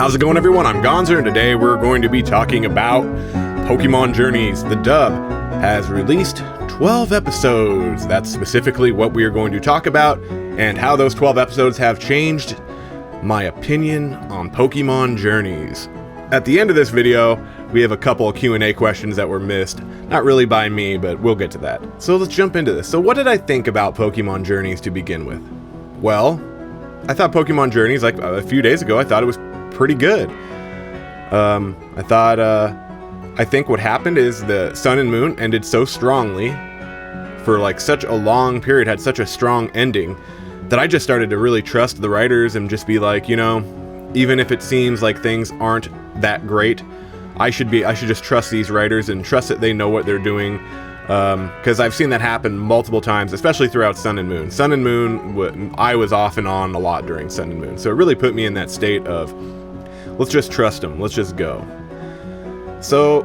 How's it going, everyone? I'm Gonzer, and today we're going to be talking about Pokemon Journeys. The dub has released 12 episodes. That's specifically what we are going to talk about, and how those 12 episodes have changed my opinion on Pokemon Journeys. At the end of this video, we have a couple of Q&A questions that were missed. Not really by me, but we'll get to that. So let's jump into this. So what did I think about Pokemon Journeys to begin with? Well, I thought Pokemon Journeys, like a few days ago, I thought it was pretty good. I think what happened is the Sun and Moon ended so strongly for like such a long period, had such a strong ending, that I just started to really trust the writers and just be like, you know, even if it seems like things aren't that great, I should just trust these writers and trust that they know what they're doing. Because I've seen that happen multiple times, especially throughout Sun and Moon. Sun and Moon, I was off and on a lot during Sun and Moon, so it really put me in that state of, let's just trust them, let's just go. So,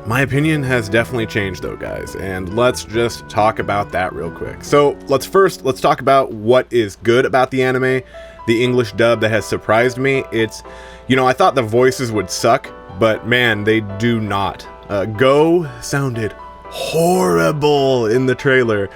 my opinion has definitely changed though, guys, and let's just talk about that real quick. So, let's talk about what is good about the anime, the English dub that has surprised me. It's, you know, I thought the voices would suck, but man, they do not. Go sounded horrible in the trailer,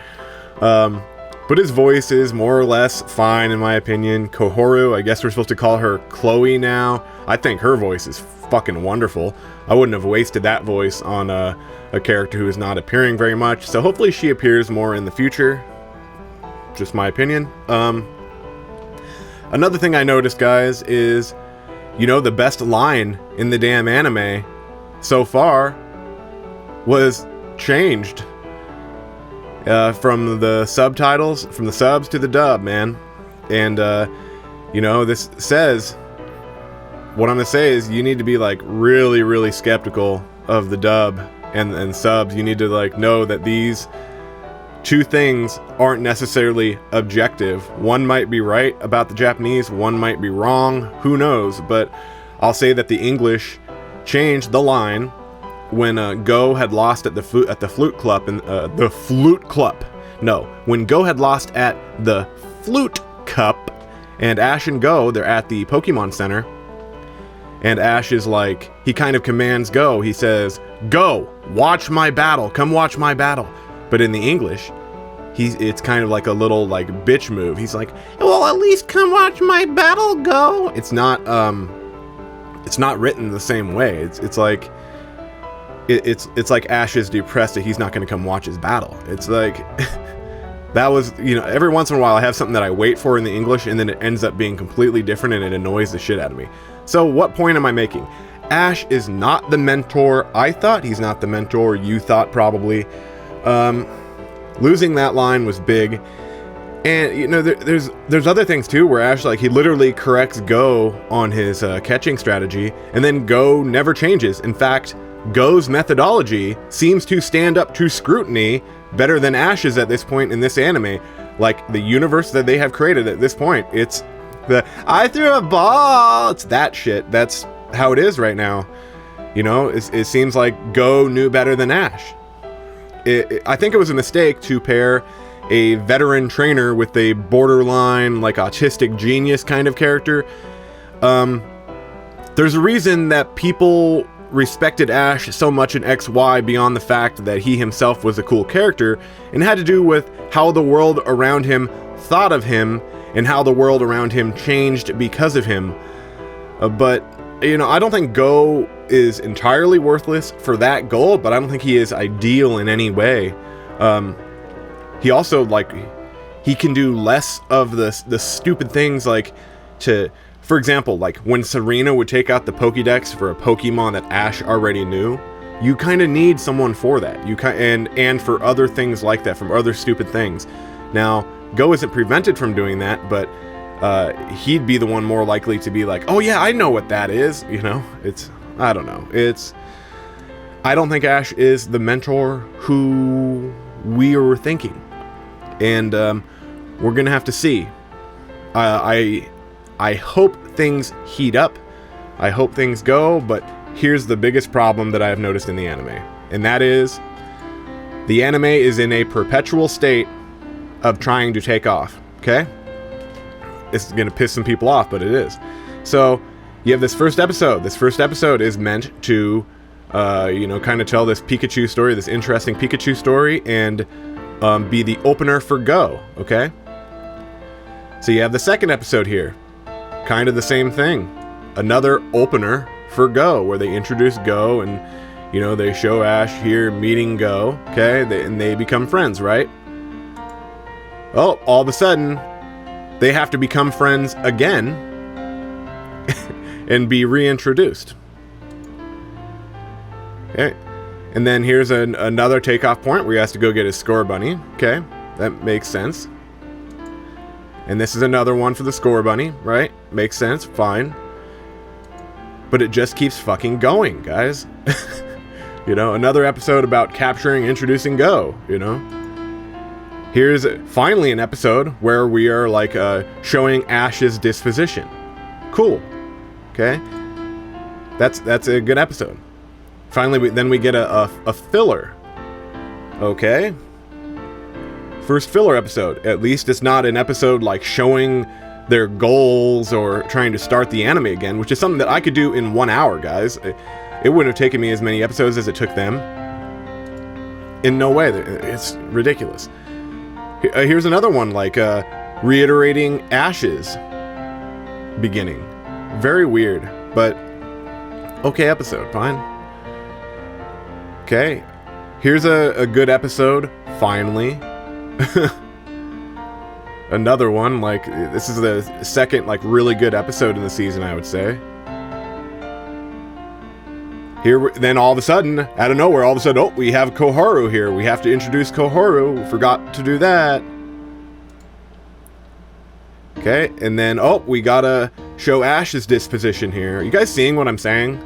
but his voice is more or less fine in my opinion. Koharu, I guess we're supposed to call her Chloe now. I think her voice is fucking wonderful. I wouldn't have wasted that voice on a character who is not appearing very much, so hopefully she appears more in the future. Just my opinion. Another thing I noticed, guys, is, you know, the best line in the damn anime so far was changed from the subtitles, from the subs to the dub, man. And you know, this says, what I'm gonna say is, you need to be like really skeptical of the dub and subs. You need to like know that these two things aren't necessarily objective. One might be right about the Japanese, one might be wrong, who knows. But I'll say that the English changed the line when Go had lost at the Flute Club, and the Flute Club. No, when Go had lost at the Flute Cup, and Ash and Go, they're at the Pokemon Center, and Ash is like, he kind of commands Go. He says, "Go, watch my battle. Come watch my battle." But in the English, it's kind of like a little like bitch move. He's like, "Well, at least come watch my battle, Go." It's not written the same way. It's like, it's like Ash is depressed that he's not going to come watch his battle. It's like, that was, you know, every once in a while I have something that I wait for in the English, and then it ends up being completely different, and it annoys the shit out of me. So what point am I making? Ash is not the mentor I thought. He's not the mentor you thought, probably. Losing that line was big. And, you know, there's other things too, where Ash, like, he literally corrects Go on his catching strategy, and then Go never changes. In fact, Go's methodology seems to stand up to scrutiny better than Ash's at this point in this anime. Like, the universe that they have created at this point, it's the "I threw a ball," it's that shit. That's how it is right now. You know, it seems like Go knew better than Ash. I think it was a mistake to pair a veteran trainer with a borderline, like, autistic genius kind of character. There's a reason that people respected Ash so much in XY beyond the fact that he himself was a cool character, and had to do with how the world around him thought of him and how the world around him changed because of him. But, you know, I don't think Go is entirely worthless for that goal, but I don't think he is ideal in any way. He also, like, he can do less of the stupid things, like, for example, like when Serena would take out the Pokédex for a Pokemon that Ash already knew, you kind of need someone for that. And for other things like that, from other stupid things. Now, Go isn't prevented from doing that, but he'd be the one more likely to be like, "Oh yeah, I know what that is." You know, I don't know. I don't think Ash is the mentor who we were thinking, and we're gonna have to see. I hope things heat up. I hope things go, but here's the biggest problem that I have noticed in the anime, and that is, the anime is in a perpetual state of trying to take off, okay? This is gonna piss some people off, but it is. So, you have this first episode. This first episode is meant to, kind of tell this Pikachu story, this interesting Pikachu story, and be the opener for Go, okay? So you have the second episode here. Kind of the same thing. Another opener for Go, where they introduce Go and, they show Ash here meeting Go, okay? And they become friends, right? Oh, all of a sudden, they have to become friends again and be reintroduced. Okay. And then here's another takeoff point where he has to go get his Score Bunny. Okay, that makes sense. And this is another one for the Score Bunny, right? Makes sense, fine. But it just keeps fucking going, guys. Another episode about capturing, introducing Go, Here's finally an episode where we are showing Ash's disposition. Cool. Okay. That's a good episode. Finally, then we get a filler. Okay. First filler episode. At least it's not an episode showing their goals or trying to start the anime again, which is something that I could do in 1 hour, guys. It wouldn't have taken me as many episodes as it took them. In no way. It's ridiculous. Here's another one, reiterating Ash's beginning. Very weird, but okay episode, fine. Okay, here's a good episode, finally. Another one, this is the second, really good episode in the season, I would say. Here, then all of a sudden, out of nowhere, we have Koharu here. We have to introduce Koharu. Forgot to do that. Okay, and then, we gotta show Ash's disposition here. Are you guys seeing what I'm saying?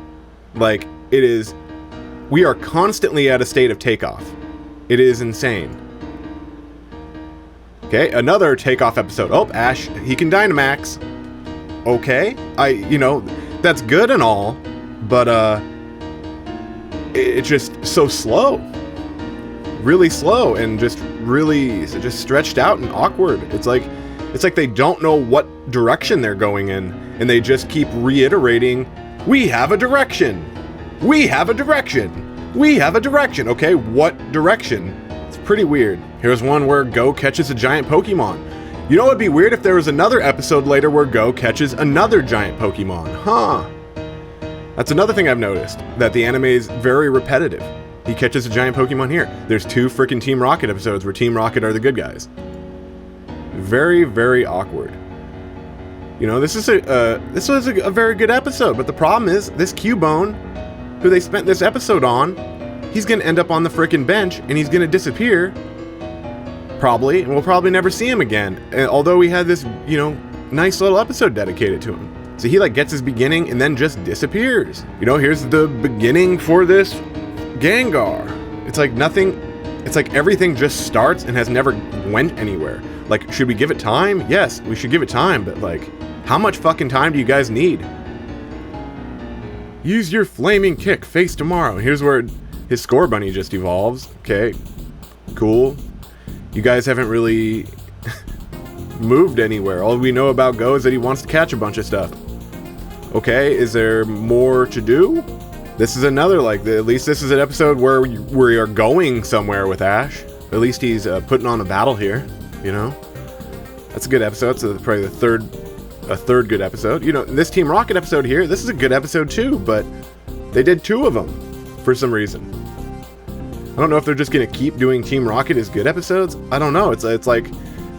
We are constantly at a state of takeoff. It is insane. Okay, another takeoff episode. Ash, he can Dynamax. Okay, that's good and all, but, it's just so slow. Really slow and just stretched out and awkward. It's like they don't know what direction they're going in, and they just keep reiterating, we have a direction. We have a direction. We have a direction. Okay, what direction? It's pretty weird. Here's one where Go catches a giant Pokemon. It'd be weird if there was another episode later where Go catches another giant Pokemon. Huh. That's another thing I've noticed, that the anime is very repetitive. He catches a giant Pokemon here. There's 2 freaking Team Rocket episodes where Team Rocket are the good guys. Very, very awkward. This was a very good episode, but the problem is, this Cubone, who they spent this episode on, he's gonna end up on the frickin' bench, and he's gonna disappear. Probably, and we'll probably never see him again. Although we had this, nice little episode dedicated to him. So he gets his beginning and then just disappears. Here's the beginning for this Gengar. It's nothing, it's everything just starts and has never went anywhere. Should we give it time? Yes, we should give it time, but how much fucking time do you guys need? Use your flaming kick, face tomorrow. Here's where his Score Bunny just evolves. Okay, cool. You guys haven't really moved anywhere. All we know about Go is that he wants to catch a bunch of stuff. Okay, is there more to do? This is another, at least this is an episode where we are going somewhere with Ash. At least he's putting on a battle here, That's a good episode. So probably a third good episode. This Team Rocket episode here, this is a good episode too, but they did 2 of them for some reason. I don't know if they're just going to keep doing Team Rocket as good episodes. I don't know. It's like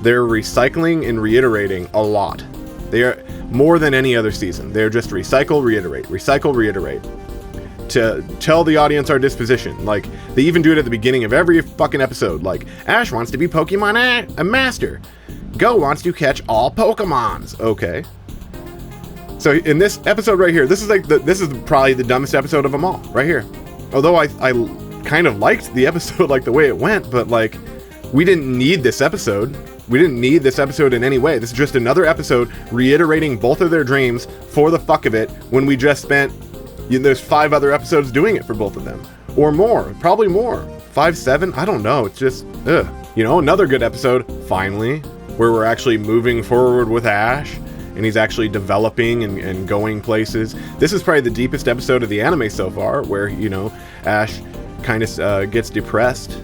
they're recycling and reiterating a lot. They are more than any other season. They're just recycle, reiterate, to tell the audience our disposition. They even do it at the beginning of every fucking episode. Ash wants to be Pokemon a master. Go wants to catch all Pokemons. Okay. So in this episode right here, this is probably the dumbest episode of them all, right here. Although I kind of liked the episode, the way it went, but we didn't need this episode. We didn't need this episode in any way. This is just another episode reiterating both of their dreams for the fuck of it, when we just spent, there's 5 other episodes doing it for both of them. Or more, probably more. 5, 7, I don't know. It's just, ugh. Another good episode, finally, where we're actually moving forward with Ash, and he's actually developing and going places. This is probably the deepest episode of the anime so far, where, you know, Ash kind of gets depressed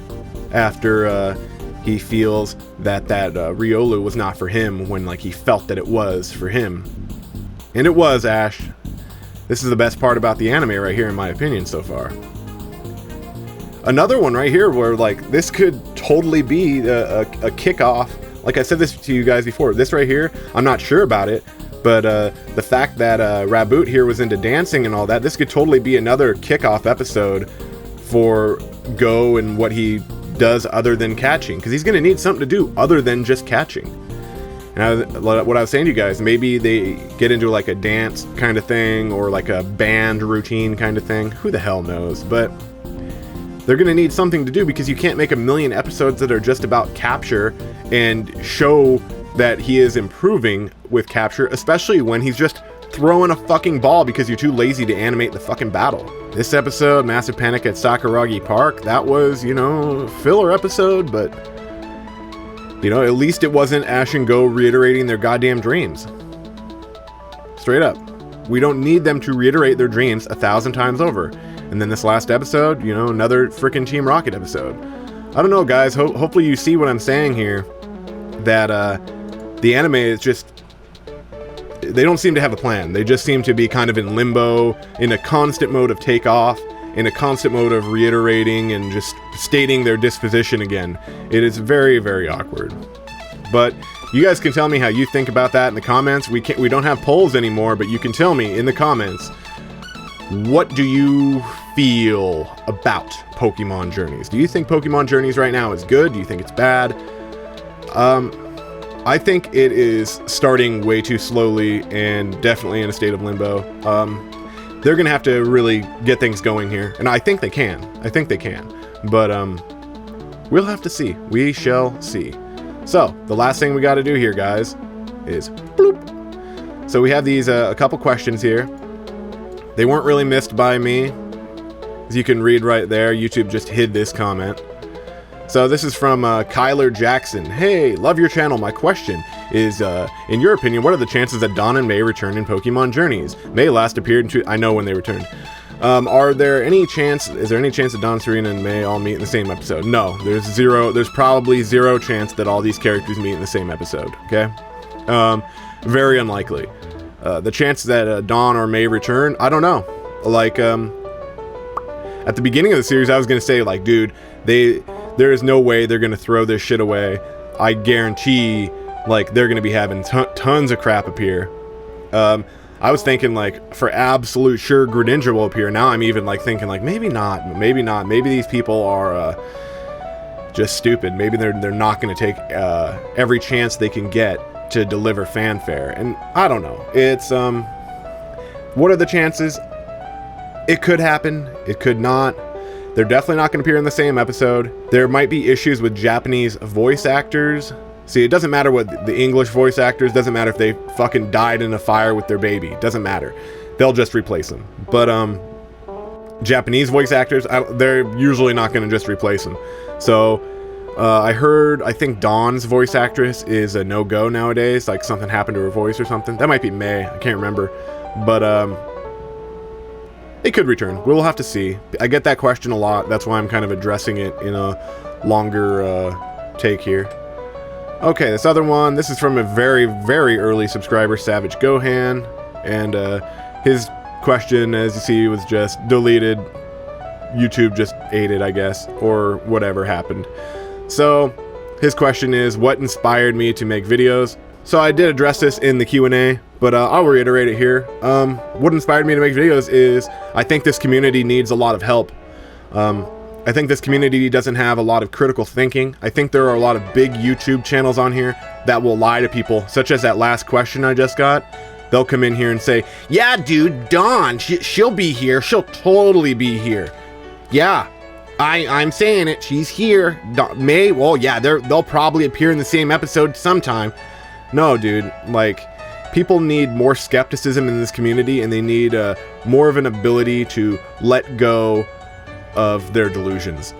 after he feels that Riolu was not for him, when like he felt that it was for him. And it was, Ash. This is the best part about the anime right here, in my opinion, so far. Another one right here where, like, this could totally be a kickoff. Like I said this to you guys before, this right here, I'm not sure about it, but the fact that Raboot here was into dancing and all that, this could totally be another kickoff episode for Go and what he does other than catching, because he's going to need something to do other than just catching. And what I was saying to you guys, maybe they get into like a dance kind of thing, or like a band routine kind of thing. Who the hell knows? But they're going to need something to do, because you can't make a million episodes that are just about capture and show that he is improving with capture, especially when he's just throwing a fucking ball because you're too lazy to animate the fucking battle. This episode, Massive Panic at Sakuragi Park, that was, you know, filler episode, but, you know, at least it wasn't Ash and Go reiterating their goddamn dreams. Straight up. We don't need them to reiterate their dreams 1,000 times over. And then this last episode, you know, another freaking Team Rocket episode. I don't know, guys. Hopefully you see what I'm saying here. That the anime is just... They don't seem to have a plan. They just seem to be kind of in limbo, in a constant mode of takeoff, in a constant mode of reiterating and just stating their disposition again. It is very, very awkward. But you guys can tell me how you think about that in the comments. We don't have polls anymore, but you can tell me in the comments, what do you feel about Pokemon Journeys? Do you think Pokemon Journeys right now is good? Do you think it's bad? I think it is starting way too slowly and definitely in a state of limbo. They're going to have to really get things going here. And I think they can. But we'll have to see. We shall see. So, the last thing we got to do here, guys, is bloop. So we have these a couple questions here. They weren't really missed by me. As you can read right there, YouTube just hid this comment. So this is from Kyler Jackson. Hey, love your channel. My question is, in your opinion, what are the chances that Dawn and May return in Pokemon Journeys? May last appeared in I know when they returned. Is there any chance that Dawn, Serena, and May all meet in the same episode? No, there's probably zero chance that all these characters meet in the same episode, okay? Very unlikely. The chance that Dawn or May return, I don't know. Like, at the beginning of the series, I was going to say, like, dude, there is no way they're going to throw this shit away. I guarantee, like, they're going to be having tons of crap appear. I was thinking, like, for absolute sure Greninja will appear. Now I'm even, like, thinking, like, maybe not. Maybe these people are just stupid. Maybe they're not going to take every chance they can get to deliver fanfare. And I don't know. It's, what are the chances? It could happen. It could not. They're definitely not going to appear in the same episode. There might be issues with Japanese voice actors. See, it doesn't matter what the English voice actors, doesn't matter if they fucking died in a fire with their baby. Doesn't matter. They'll just replace them. But, Japanese voice actors, they're usually not going to just replace them. So, I think Dawn's voice actress is a no-go nowadays. Like, something happened to her voice or something. That might be May. I can't remember. But, it could return. We'll have to see. I get that question a lot. That's why I'm kind of addressing it in a longer take here. Okay, this other one. This is from a very, very early subscriber, Savage Gohan. And his question, as you see, was just deleted. YouTube just ate it, I guess. Or whatever happened. So, his question is, what inspired me to make videos? So I did address this in the Q&A, but I'll reiterate it here. What inspired me to make videos is I think this community needs a lot of help. I think this community doesn't have a lot of critical thinking. I think there are a lot of big YouTube channels on here that will lie to people, such as that last question I just got. They'll come in here and say, yeah, dude, Dawn, she'll be here. She'll totally be here. Yeah, I'm saying it. She's here. May, well, yeah, they'll probably appear in the same episode sometime. No, dude, like, people need more skepticism in this community, and they need more of an ability to let go of their delusions.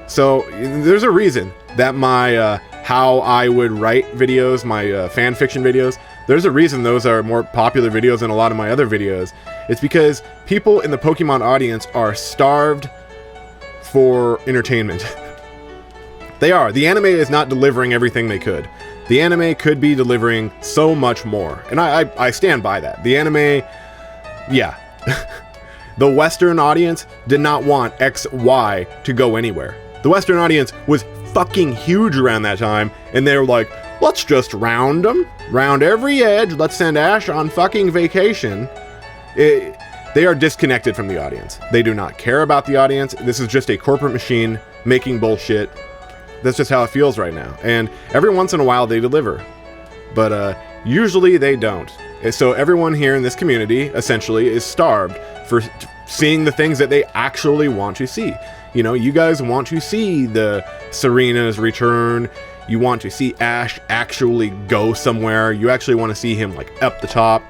So, there's a reason that my how I would write videos, my fan fiction videos, There's a reason those are more popular videos than a lot of my other videos. It's because people in the Pokemon audience are starved for entertainment. They are. The anime is not delivering everything they could. The anime could be delivering so much more. And I stand by that. The anime, yeah. The Western audience did not want XY to go anywhere. The Western audience was fucking huge around that time, and they were like, let's just round them, round every edge, let's send Ash on fucking vacation. They are disconnected from the audience. They do not care about the audience. This is just a corporate machine making bullshit. That's just how it feels right now. And every once in a while they deliver, but usually they don't. So everyone here in this community essentially is starved for seeing the things that they actually want to see. You know, you guys want to see the Serena's return. You want to see Ash actually go somewhere. You actually want to see him like up the top.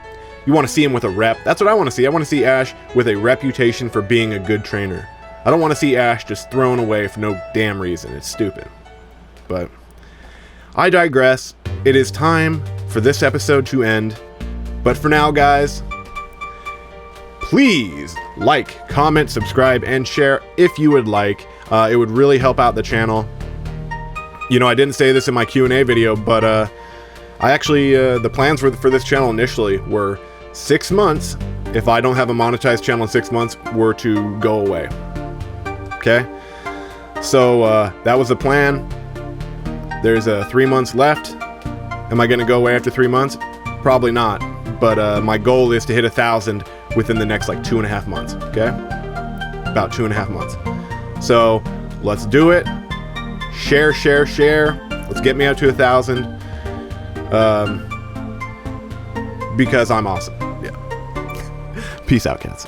You want to see him with a rep. That's what I want to see. I want to see Ash with a reputation for being a good trainer. I don't want to see Ash just thrown away for no damn reason. It's stupid. But I digress. It is time for this episode to end. But for now, guys, please like, comment, subscribe, and share if you would like. It would really help out the channel. You know, I didn't say this in my Q&A video, but I actually, the plans for this channel initially were 6 months, if I don't have a monetized channel in 6 months, were to go away. Okay? So, that was the plan. There's 3 months left. Am I going to go away after 3 months? Probably not. But my goal is to hit 1,000 within the next like 2.5 months. Okay? About 2.5 months. So let's do it. Share. Let's get me up to 1,000. Because I'm awesome. Yeah. Peace out, cats.